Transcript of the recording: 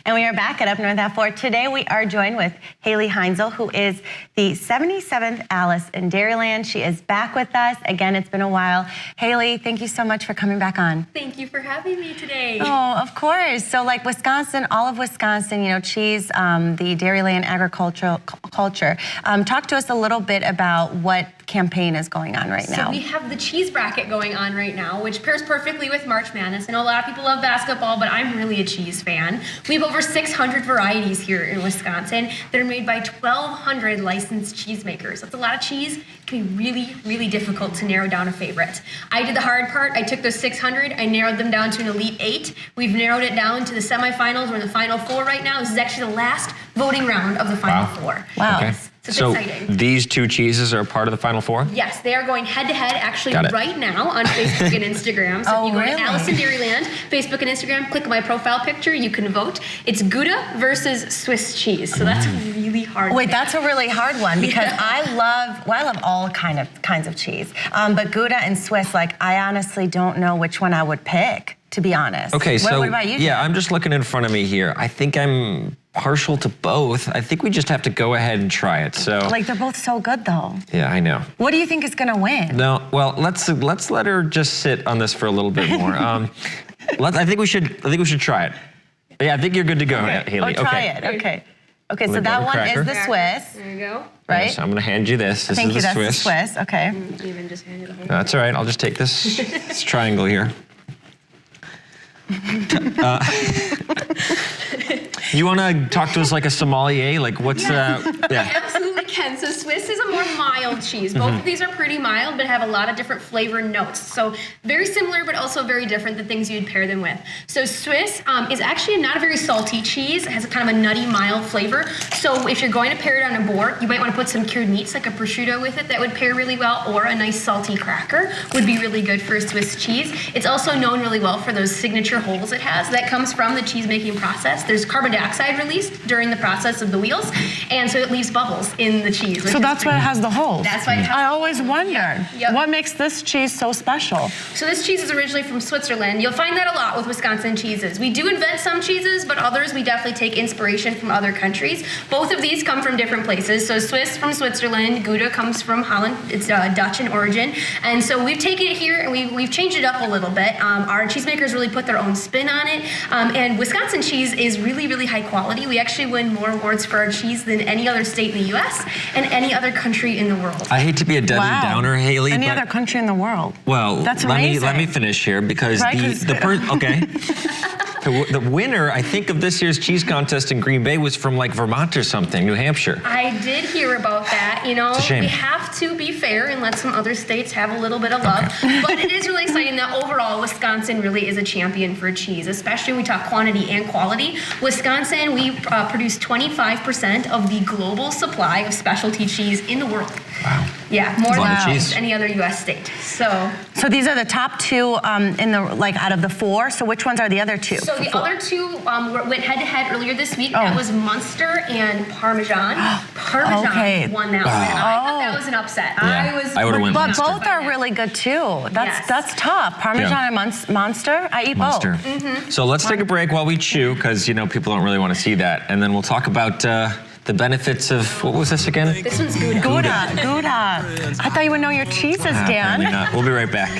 And we are back at Up North at 4. Today we are joined with Haley Heinzel, who is the 77th Alice in Dairyland. She is back with us. Again, it's been a while. Haley, thank you so much for coming back on. Thank you for having me today. Oh, of course. So like Wisconsin, all of Wisconsin, you know, cheese, the Dairyland agriculture culture. Talk to us a little bit about what campaign is going on right now. So we have the cheese bracket going on right now, which pairs perfectly with March Madness. I know a lot of people love basketball, but I'm really a cheese fan. We have over 600 varieties here in Wisconsin that are made by 1,200 licensed cheesemakers. That's a lot of cheese. It can be really, really difficult to narrow down a favorite. I did the hard part. I took those 600, I narrowed them down to an Elite 8. We've narrowed it down to the semifinals. We're in the Final Four right now. This is actually the last voting round of the Final Four. Wow. Okay. So it's exciting. These two cheeses are part of the Final Four? Yes, they are going head-to-head actually right now on Facebook and Instagram. So if you go to Alice in Dairyland, Facebook and Instagram, click my profile picture, you can vote. It's Gouda versus Swiss cheese. So that's really hard. Wait, that's a really hard one because I love all kinds of cheese. But Gouda and Swiss, like I honestly don't know which one I would pick, to be honest. Okay, what about you? Yeah, I'm just looking in front of me here. I think I'm partial to both. I think we just have to go ahead and try it. So like they're both so good though. Yeah, I know. What do you think is gonna win? No, well, let's let her just sit on this for a little bit more. I think we should try it. Yeah, I think you're good to go, Haley. Oh, try it. Okay, so that one is the Swiss. There you go. Right? So I'm gonna hand you this. This Thank is you, the that's Swiss. the Swiss. Okay. Even just hand it over. That's all right. I'll just take this triangle here. You want to talk to us like a sommelier? Like what's I absolutely can. So Swiss is a more mild cheese. Both of these are pretty mild, but have a lot of different flavor notes. So very similar, but also very different, the things you'd pair them with. So Swiss is actually not a very salty cheese. It has a kind of a nutty, mild flavor. So if you're going to pair it on a board, you might want to put some cured meats like a prosciutto with it. That would pair really well, or a nice salty cracker would be really good for a Swiss cheese. It's also known really well for those signature holes it has. That comes from the cheese making process. There's carbon dioxide released during the process of the wheels, and so it leaves bubbles in the cheese. So that's why it has the holes. That's why it has I always wondered, Yep. what makes this cheese so special? So this cheese is originally from Switzerland. You'll find that a lot with Wisconsin cheeses. We do invent some cheeses, but others we definitely take inspiration from other countries. Both of these come from different places. So Swiss from Switzerland, Gouda comes from Holland. It's Dutch in origin. And so we've taken it here and we've changed it up a little bit. Our cheesemakers really put their own spin on it. And Wisconsin cheese is really, really high quality. We actually win more awards for our cheese than any other state in the U.S. and any other country in the world. I hate to be a Debbie Downer, Haley. Any other country in the world. Well, that's amazing. Let me finish here because the winner, I think, of this year's cheese contest in Green Bay was from like Vermont or something, New Hampshire. I did hear about that. You know, it's a shame. We have to be fair and let some other states have a little bit of love. But it is really exciting that overall Wisconsin really is a champion for cheese, especially when we talk quantity and quality. Wisconsin, we produce 25% of the global supply of specialty cheese in the world. Wow. Yeah, more than cheese. any other U.S. state. So these are the top two in the out of the four. So which ones are the other two? So the other two went head to head earlier this week. That was Munster and Parmesan. Parmesan won that one. I thought that was an upset. Yeah. I would have went But both are really good too. That's tough. Parmesan and Munster. I eat Munster. both. So let's take a break while we chew because you know people don't really want to see that, and then we'll talk about the benefits of what was this again? This one's Gouda. Gouda. I thought you would know your cheeses, Dan. Apparently not. We'll be right back.